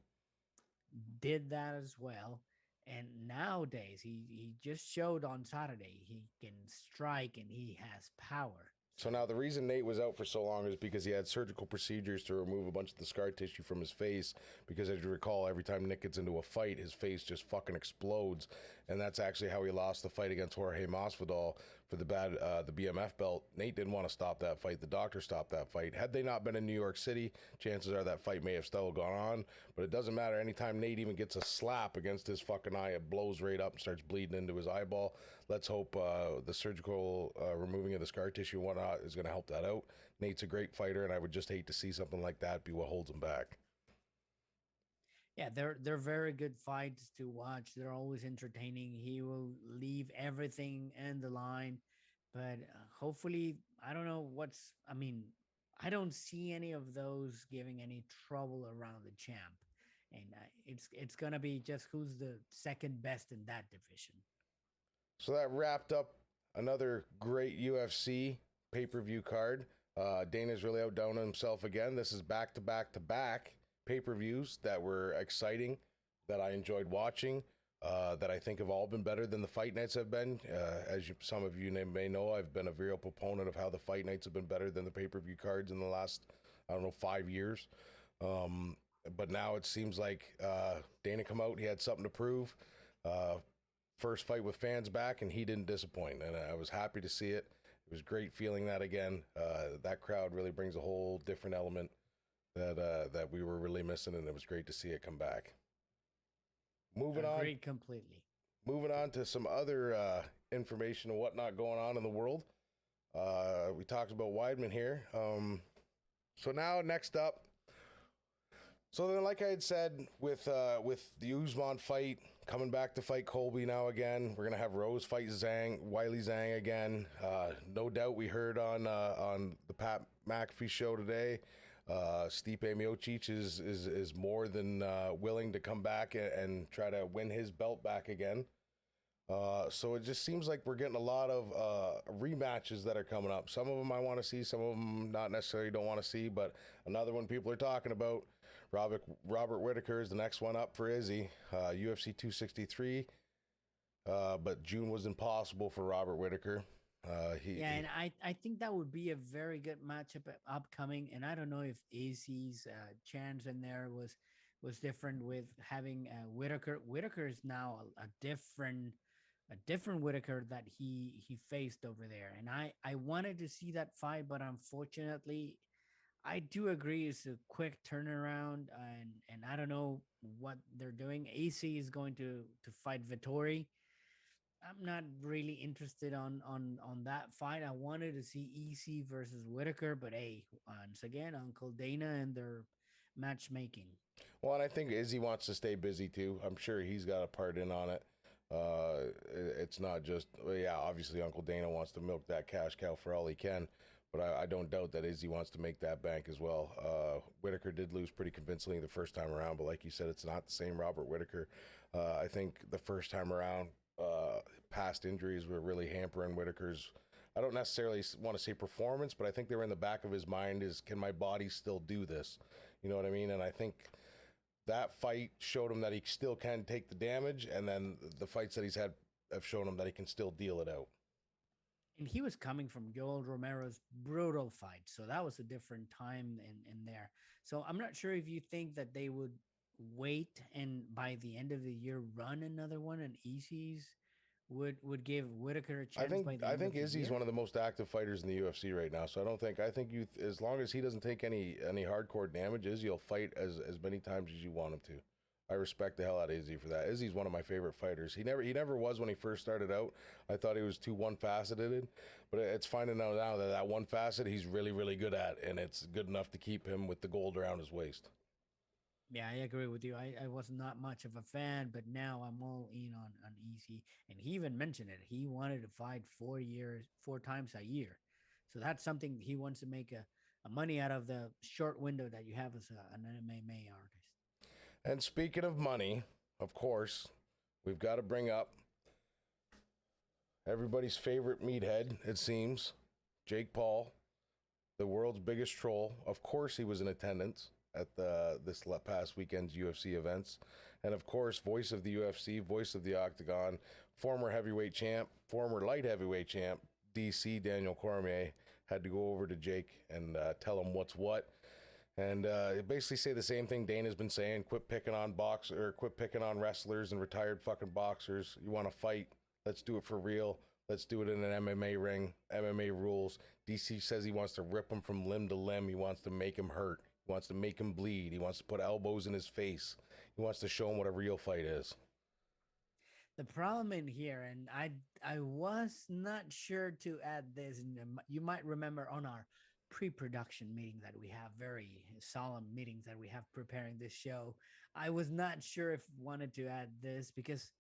did that as well. And nowadays, he just showed on Saturday he can strike and he has power. So now the reason Nate was out for so long is because he had surgical procedures to remove a bunch of the scar tissue from his face. Because as you recall, every time Nick gets into a fight, his face just fucking explodes, and that's actually how he lost the fight against Jorge Masvidal for the BMF belt. Nate didn't want to stop that fight. The doctor stopped that fight. Had they not been in New York City, chances are that fight may have still gone on. But it doesn't matter. Anytime Nate even gets a slap against his fucking eye, it blows right up and starts bleeding into his eyeball. Let's hope the surgical removing of the scar tissue and whatnot is going to help that out. Nate's a great fighter, and I would just hate to see something like that be what holds him back. Yeah, they're very good fights to watch. They're always entertaining. He will leave everything in the line, but hopefully, I don't know what's. I mean, I don't see any of those giving any trouble around the champ, and it's gonna be just who's the second best in that division. So that wrapped up another great UFC pay-per-view card. Dana's really outdone himself again. This is back-to-back-to-back pay-per-views that were exciting, that I enjoyed watching, that I think have all been better than the fight nights have been. Some of you may know, I've been a real proponent of how the fight nights have been better than the pay-per-view cards in the last, 5 years. But now it seems like Dana come out, he had something to prove. First fight with fans back, and he didn't disappoint, and I was happy to see it. It was great feeling that again. That crowd really brings a whole different element that we were really missing, and it was great to see it come back. Agreed completely. Moving on to some other information and whatnot going on in the world. We talked about Weidman here. So now next up. So then, like I had said, with the Usman fight coming back to fight Colby now again, we're gonna have Rose fight Wiley Zhang again. No doubt, we heard on the Pat McAfee show today, Stipe Miocic is more than willing to come back and try to win his belt back again. So it just seems like we're getting a lot of rematches that are coming up. Some of them I want to see, some of them not necessarily don't want to see, but another one people are talking about. Robert Whittaker is the next one up for Izzy, UFC 263. But June was impossible for Robert Whittaker. And I think that would be a very good matchup upcoming. And I don't know if Izzy's chance in there was different with having Whittaker. Whittaker is now a different Whittaker that he faced over there. And I wanted to see that fight, but unfortunately, I do agree it's a quick turnaround, and I don't know what they're doing. AC is going to fight Vittori. I'm not really interested on that fight. I wanted to see EC versus Whitaker, but hey, once again, Uncle Dana and their matchmaking. Well, and I think Izzy wants to stay busy too. I'm sure he's got a part in on it. It's not just, well, yeah, obviously Uncle Dana wants to milk that cash cow for all he can, but I don't doubt that Izzy wants to make that bank as well. Whitaker did lose pretty convincingly the first time around, but like you said, it's not the same Robert Whitaker. I think the first time around, past injuries were really hampering Whitaker's, I don't necessarily want to say performance, but I think they were in the back of his mind is, can my body still do this? You know what I mean? And I think that fight showed him that he still can take the damage, and then the fights that he's had have shown him that he can still deal it out. And he was coming from Joel Romero's brutal fight, so that was a different time in there. So I'm not sure if you think that they would wait and by the end of the year run another one, and EC's would give Whitaker a I chance think by the I end of think the Izzy's year. one of the most active fighters in the UFC right now. So I think you as long as he doesn't take any hardcore damage, Izzy will fight as many times as you want him to. I respect the hell out of Izzy for that. Izzy's one of my favorite fighters. He never was when he first started out. I thought he was too one faceted, but it's finding out now that that one facet he's really good at, and it's good enough to keep him with the gold around his waist. Yeah, I agree with you. I was not much of a fan, but now I'm all in on Easy. And he even mentioned it. He wanted to fight 4 years, 4 times a year. So that's something he wants to make a money out of the short window that you have as an MMA artist. And speaking of money, of course, we've got to bring up everybody's favorite meathead, it seems, Jake Paul, the world's biggest troll. Of course, he was in attendance at this past weekend's UFC events. And of course, voice of the UFC, voice of the Octagon, former heavyweight champ, former light heavyweight champ, DC Daniel Cormier, had to go over to Jake and tell him what's what. And basically say the same thing Dana's been saying: quit picking on quit picking on wrestlers and retired fucking boxers. You want to fight? Let's do it for real. Let's do it in an MMA ring. MMA rules. DC says he wants to rip him from limb to limb. He wants to make him hurt. He wants to make him bleed. He wants to put elbows in his face. He wants to show him what a real fight is. The problem in here, and I was not sure to add this. And you might remember on our pre-production meeting that we have, very solemn meetings that we have preparing this show. I was not sure if wanted to add this because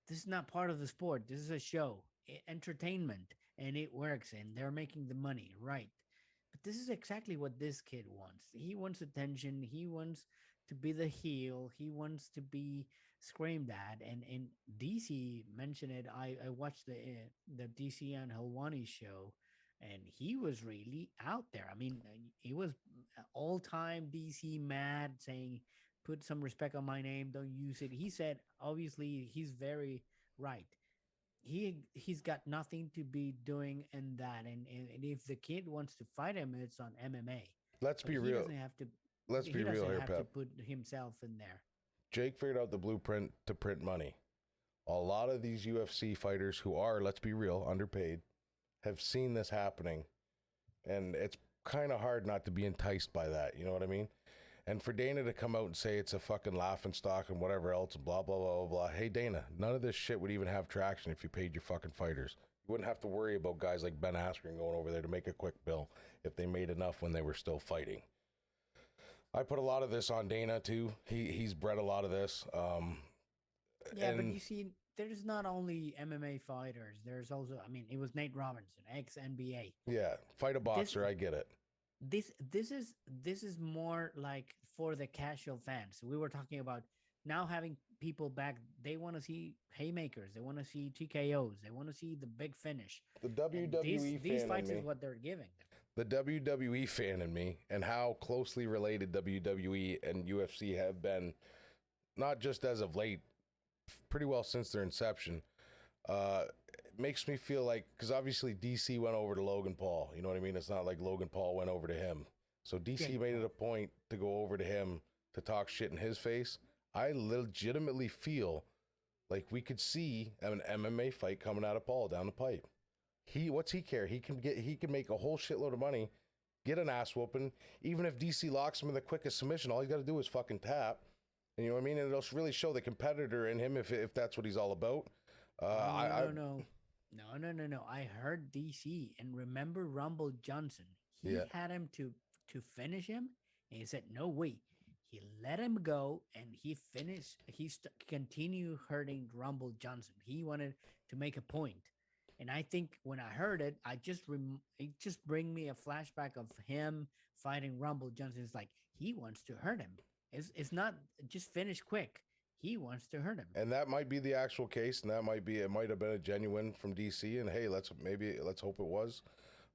this is not part of the sport. This is a show, entertainment, and it works, and they're making the money, right? But this is exactly what this kid wants. He wants attention. He wants to be the heel. He wants to be screamed at. And DC mentioned it. I watched the DC and Helwani show, and he was really out there. I mean, he was all time DC mad, saying, "Put some respect on my name. Don't use it." He said, obviously, he's very right. He's got nothing to be doing in that, and if the kid wants to fight him, it's on MMA. Let's But be he real. doesn't have to. Let's He be real doesn't here, have to Pep. put himself in there. Jake figured out the blueprint to print money. A lot of these UFC fighters who are, let's be real, underpaid, have seen this happening, and it's kind of hard not to be enticed by that. You know what I mean? And for Dana to come out and say it's a fucking laughing stock and whatever else, blah, blah, blah, blah, blah. Hey, Dana, none of this shit would even have traction if you paid your fucking fighters. You wouldn't have to worry about guys like Ben Askren going over there to make a quick bill if they made enough when they were still fighting. I put a lot of this on Dana, too. He's bred a lot of this. Yeah, but you see, there's not only MMA fighters. There's also, I mean, it was Nate Robinson, ex NBA. Yeah, fight a This boxer, I get it. this is more like for the casual fans. We were talking about now having people back. They want to see haymakers. They want to see TKOs. They want to see the big finish. The And WWE these fan fights in is me. what they're giving them. The WWE fan in me and how closely related WWE and UFC have been, not just as of late, pretty well since their inception, makes me feel like, because obviously DC went over to Logan Paul. You know what I mean? It's not like Logan Paul went over to him. So DC made it a point to go over to him to talk shit in his face. I legitimately feel like we could see an MMA fight coming out of Paul down the pipe. What's he care? He can make a whole shitload of money, get an ass whooping. Even if DC locks him in the quickest submission, all he's got to do is fucking tap. And you know what I mean? And it'll really show the competitor in him if that's what he's all about. No. I heard DC and remember Rumble Johnson. He had him to finish him, and he said, "No way." He let him go, and he finished. Continued hurting Rumble Johnson. He wanted to make a point, and I think when I heard it, it just bring me a flashback of him fighting Rumble Johnson. It's like he wants to hurt him. It's not just finish quick. He wants to hurt him. And that might be the actual case, and it might have been a genuine from DC. And hey, let's hope it was.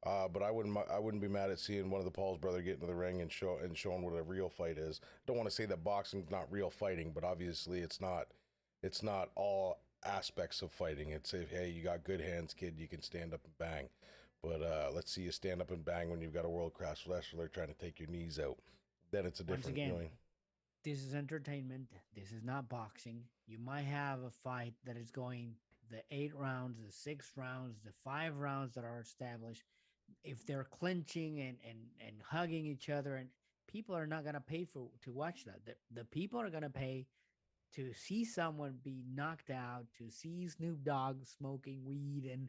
But I wouldn't be mad at seeing one of the Paul's brother get into the ring and showing what a real fight is. I don't want to say that boxing's not real fighting, but obviously it's not all aspects of fighting. It's hey, you got good hands, kid, you can stand up and bang. But let's see you stand up and bang when you've got a world-class wrestler trying to take your knees out. Then it's a different feeling. This is entertainment. This is not boxing. You might have a fight that is going the 8 rounds, the 6 rounds, the 5 rounds that are established, if they're clinching and hugging each other, and people are not gonna pay for to watch that. The people are gonna pay to see someone be knocked out, to see Snoop Dogg smoking weed and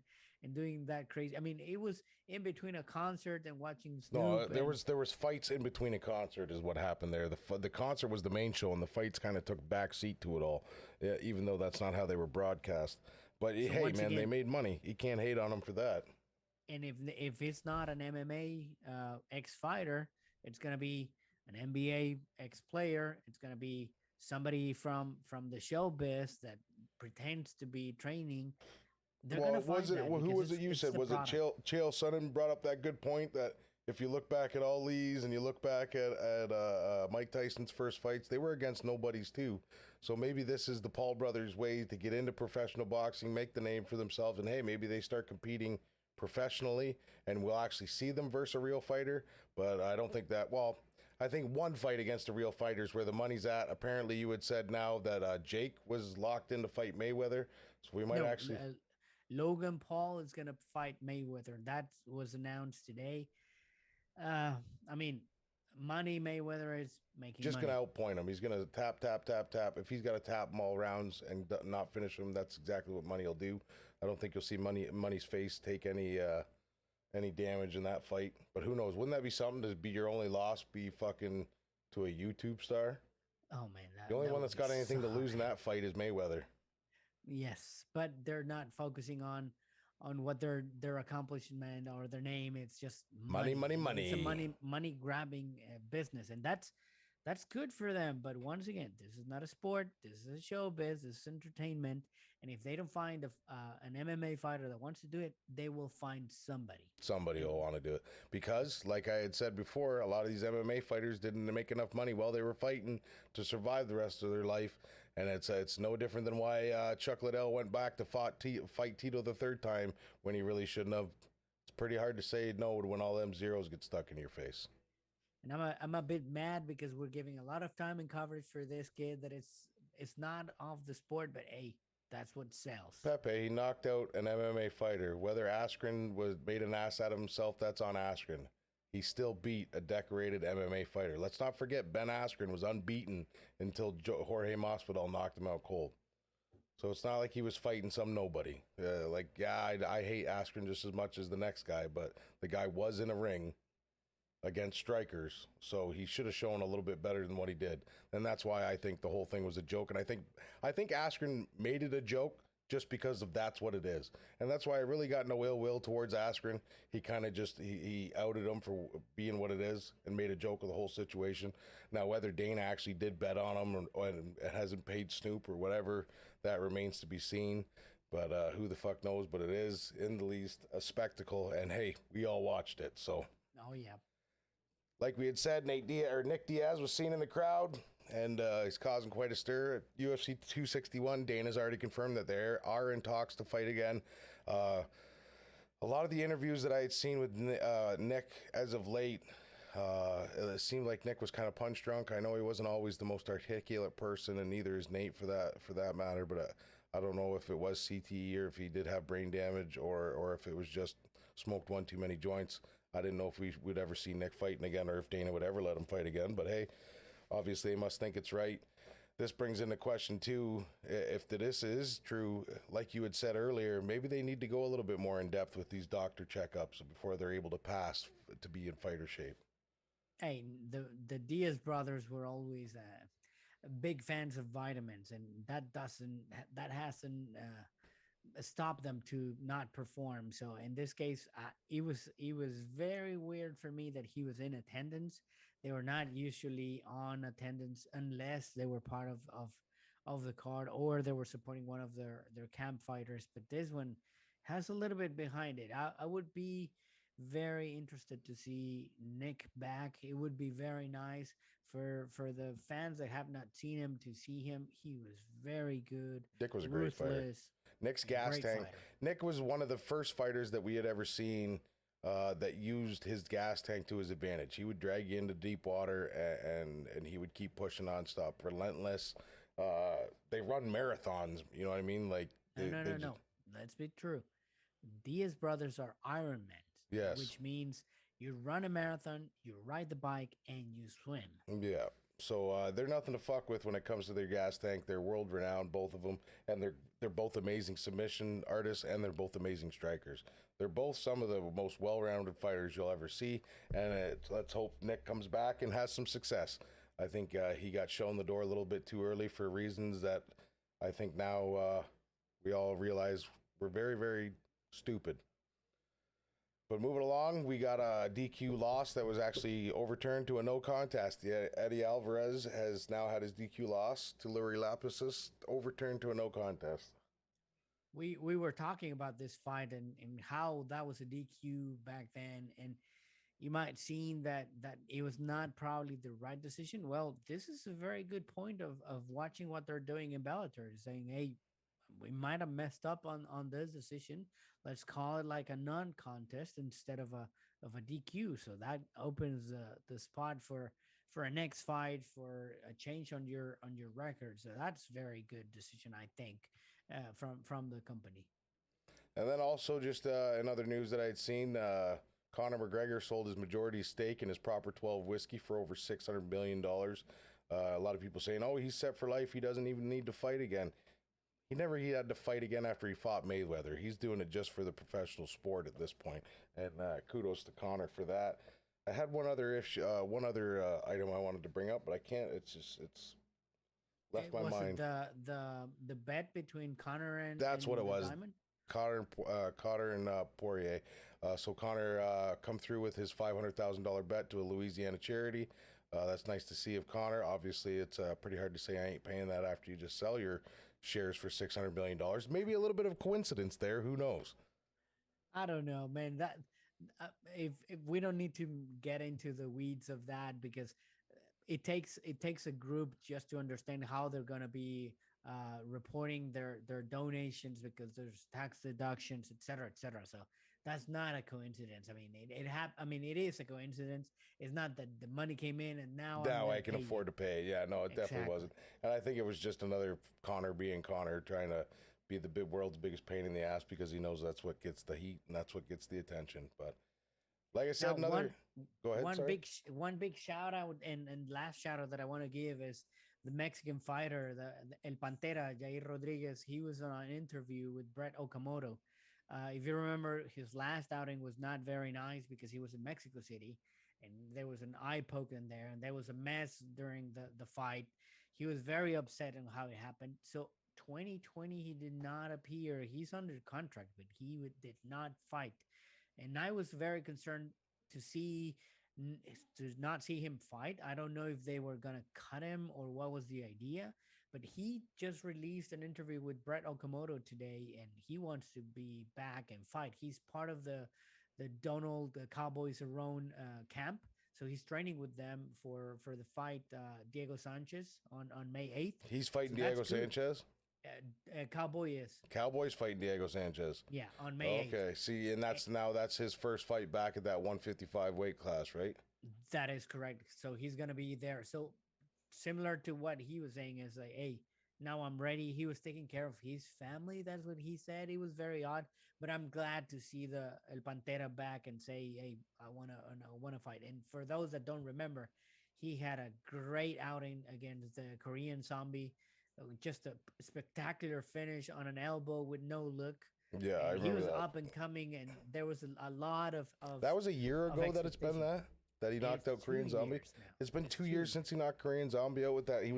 doing that crazy. I mean, it was in between a concert and watching No, Snoop. there was fights in between a concert is what happened there. The concert was the main show, and the fights kind of took back seat to it all, even though that's not how they were broadcast. But So hey, once man, they again, made money. You can't hate on them for that. and if it's not an MMA ex fighter, it's gonna be an NBA ex player. It's gonna be somebody from the showbiz that pretends to be training. They're gonna Well, find that who because was it you it's said? the Was it product. Chael Sonnen brought up that good point that if you look back at all these and you look back at Mike Tyson's first fights, they were against nobodies too. So maybe this is the Paul brothers' way to get into professional boxing, make the name for themselves, and hey, maybe they start competing professionally and we'll actually see them versus a real fighter. But I don't think that, well, I think one fight against a real fighter is where the money's at. Apparently, you had said now that Jake was locked in to fight Mayweather. So we might No, actually Logan Paul is gonna fight Mayweather. That was announced today. Uh, I mean, money. Mayweather is making just going to money. outpoint him. He's going to tap, tap, tap, tap. If he's got to tap him all rounds and not finish him, that's exactly what Money will do. I don't think you'll see Money's face take any damage in that fight. But who knows? Wouldn't that be something to be your only loss? Be fucking to a YouTube star. Oh man, The only that one would that's be got anything to lose in sorry. that fight is Mayweather. Yes, but they're not focusing on what their accomplishment or their name. It's just Money, money. money, I mean, it's a money. money grabbing business, and that's good for them. But once again, this is not a sport. This is a showbiz. This is entertainment. And if they don't find an MMA fighter that wants to do it, they will find somebody. Somebody And will want to do it because, like I had said before, a lot of these MMA fighters didn't make enough money while they were fighting to survive the rest of their life, and it's no different than why Chuck Liddell went back to fight Tito the third time when he really shouldn't have. It's pretty hard to say no when all them zeros get stuck in your face. and I'm a bit mad because we're giving a lot of time and coverage for this kid that it's not off the sport, but hey, that's what sells. Pepe, he knocked out an MMA fighter. Whether Askren was made an ass out of himself, that's on Askren. He still beat a decorated MMA fighter. Let's not forget Ben Askren was unbeaten until Jorge Masvidal knocked him out cold. So it's not like he was fighting some nobody. I hate Askren just as much as the next guy, but the guy was in a ring against strikers, so he should have shown a little bit better than what he did. And that's why I think the whole thing was a joke. And I think Askren made it a joke just because of that's what it is. And that's why I really got no ill will towards Askren. He kind of just he outed him for being what it is and made a joke of the whole situation. Now whether Dana actually did bet on him or hasn't paid Snoop or whatever, that remains to be seen. But who the fuck knows? But it is, in the least, a spectacle. And hey, we all watched it, so. Oh yeah. Like we had said, Nick Diaz was seen in the crowd, and he's causing quite a stir at UFC 261. Dana's already confirmed that they are in talks to fight again. A lot of the interviews that I had seen with Nick as of late, it seemed like Nick was kind of punch drunk. I know he wasn't always the most articulate person, and neither is Nate for that matter. But I don't know if it was CTE or if he did have brain damage or if it was just smoked one too many joints. I didn't know if we would ever see Nick fighting again or if Dana would ever let him fight again. But hey, obviously they must think it's right. This brings into question too, if this is true, like you had said earlier, maybe they need to go a little bit more in depth with these doctor checkups before they're able to pass to be in fighter shape. Hey, the Diaz brothers were always big fans of vitamins, and that hasn't stop them to not perform. So in this case, it was very weird for me that he was in attendance. They were not usually on attendance unless they were part of the card or they were supporting one of their camp fighters. But this one has a little bit behind it. I would be very interested to see Nick back. It would be very nice for the fans that have not seen him to see him. He was very good, Dick was a great fighter. ruthless, Nick's and gas great tank. fighter. Nick was one of the first fighters that we had ever seen that used his gas tank to his advantage. He would drag you into deep water and he would keep pushing nonstop, relentless. They run marathons, you know what I mean? Like No, no, they no, no. let's be true. Diaz brothers are Ironmen, Yes. which means you run a marathon, you ride the bike, and you swim. Yeah. So they're nothing to fuck with when it comes to their gas tank. They're world renowned, both of them, and they're both amazing submission artists, and they're both amazing strikers. They're both some of the most well-rounded fighters you'll ever see. And let's hope Nick comes back and has some success. I think he got shown the door a little bit too early for reasons that I think now we all realize were very, very stupid. But moving along, we got a DQ loss that was actually overturned to a no contest. Yeah, Eddie Alvarez has now had his DQ loss to Lurie Lapissus overturned to a no contest. We were talking about this fight and how that was a DQ back then, and you might seen that it was not probably the right decision. Well, this is a very good point of watching what they're doing in Bellator, saying, hey, we might have messed up on this decision. Let's call it like a non-contest instead of a DQ. So that opens the spot for a next fight, for a change on your record. So that's very good decision, I think, from the company. And then also just in other news that I'd seen, Conor McGregor sold his majority stake in his Proper 12 whiskey for over $600 million. A lot of people saying, oh, he's set for life. He doesn't even need to fight again. He had to fight again after he fought Mayweather. He's doing it just for the professional sport at this point. And kudos to Conor for that. I had one other item I wanted to bring up, but I can't. It's left my Was mind. it the bet between Connor That's what it and the was. Diamond? Cotter and Poirier. So Connor come through with his $500,000 bet to a Louisiana charity. That's nice to see of Connor. Obviously, it's pretty hard to say I ain't paying that after you just sell your shares for $600 million. Maybe a little bit of coincidence there. Who knows? I don't know, man. That if we don't need to get into the weeds of that, because it takes a group just to understand how they're gonna be reporting their donations, because there's tax deductions, et cetera, et cetera. So that's not a coincidence. I mean, I mean, it is a coincidence. It's not that the money came in and now I'm Now gonna I can pay afford you. to pay. Yeah, no, it definitely Exactly. wasn't. And I think it was just another Connor being Connor, trying to be the big world's biggest pain in the ass because he knows that's what gets the heat and that's what gets the attention. But like I Now, said, go ahead. Sorry. one big shout out and last shout out that I want to give is the Mexican fighter, the El Pantera Jair Rodriguez. He was on an interview with Brett Okamoto. If you remember, his last outing was not very nice because he was in Mexico City, and there was an eye poke in there, and there was a mess during the fight. He was very upset on how it happened. So 2020, he did not appear. He's under contract, but did not fight, and I was very concerned to see to not see him fight. I don't know if they were gonna cut him or what was the idea, but he just released an interview with Brett Okamoto today, and he wants to be back and fight. He's part of the Donald the Cowboys Around camp, so he's training with them for the fight Diego Sanchez on May 8th. He's So fighting that's Diego good. Sanchez. Cowboy is, Cowboys fighting Diego Sanchez. yeah, on May 8th. Okay, see, and that's his first fight back at that 155 weight class, right? That is correct. So he's gonna be there. So similar to what he was saying is like, hey, now I'm ready. He was taking care of his family. That's what he said. It was very odd, but I'm glad to see the El Pantera back and say, hey, I wanna fight. And for those that don't remember, he had a great outing against the Korean Zombie. Just a spectacular finish on an elbow with no look, Yeah, I and he remember was that. up and coming, and there was a lot That was a year of ago that it's been expectation. that he knocked It's out two Korean Zombie. years now. It's been It's 2 years 2 years. since he knocked Korean Zombie out with that. He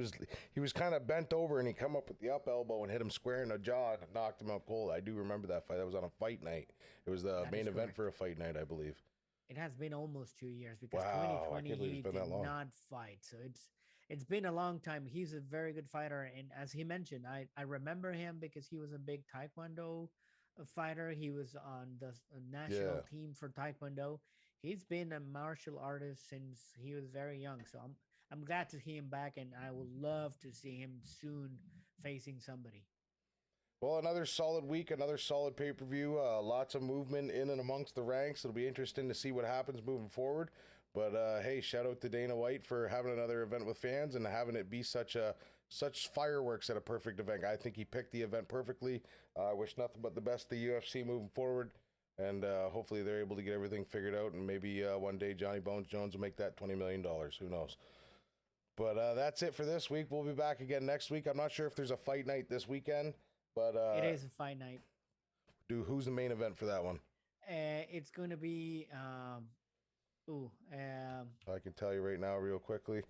was kind of bent over and he come up with the up elbow and hit him square in the jaw and knocked him out cold. I do remember that fight. That was on a fight night. It was the That main is event correct. for a fight night, I believe. It has been almost 2 years because Wow, I 2020 can't believe he it's been did that long. not fight. So it's been a long time. He's a very good fighter, and as he mentioned, I remember him because he was a big Taekwondo fighter. He was on the national Yeah. team for Taekwondo. He's been a martial artist since he was very young. So I'm glad to see him back, and I would love to see him soon facing somebody. Well, another solid week, another solid pay per view. Lots of movement in and amongst the ranks. It'll be interesting to see what happens moving forward. But hey, shout out to Dana White for having another event with fans and having it be such a such fireworks at a perfect event. I think he picked the event perfectly. I wish nothing but the best to the UFC moving forward. And hopefully they're able to get everything figured out. And maybe one day Johnny Bones Jones will make that $20 million. Who knows? But that's it for this week. We'll be back again next week. I'm not sure if there's a fight night this weekend. But It is a fight night. who's the main event for that one? It's going to be... I can tell you right now real quickly.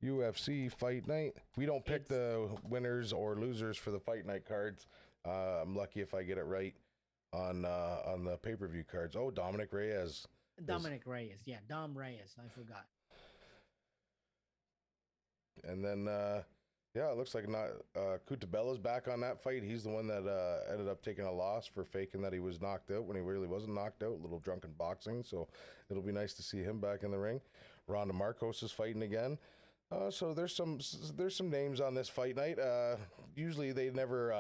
UFC Fight Night. We don't pick the winners or losers for the Fight Night cards. I'm lucky if I get it right on the pay-per-view cards. Oh, Dominic Reyes. Reyes. Yeah, Dom Reyes. I forgot. And then, it looks like not Kutabella's back on that fight. He's the one that ended up taking a loss for faking that he was knocked out when he really wasn't knocked out. A little drunken boxing. So it'll be nice to see him back in the ring. Ronda Marcos is fighting again. So there's some names on this fight night. Usually they never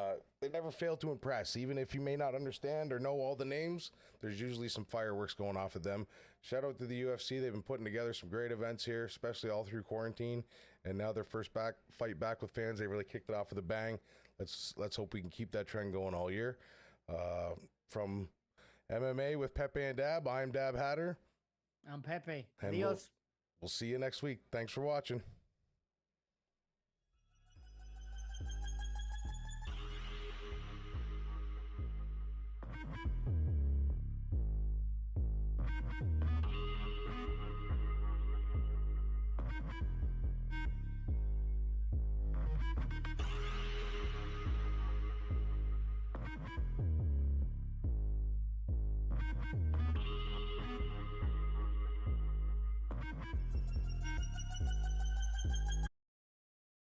fail to impress. Even if you may not understand or know all the names, there's usually some fireworks going off of them. Shout out to the UFC. They've been putting together some great events here, especially all through quarantine. And now their first fight back with fans. They really kicked it off with a bang. Let's hope we can keep that trend going all year. From MMA with Pepe and Dab, I'm Dab Hatter. I'm Pepe. And Adios. We'll see you next week. Thanks for watching.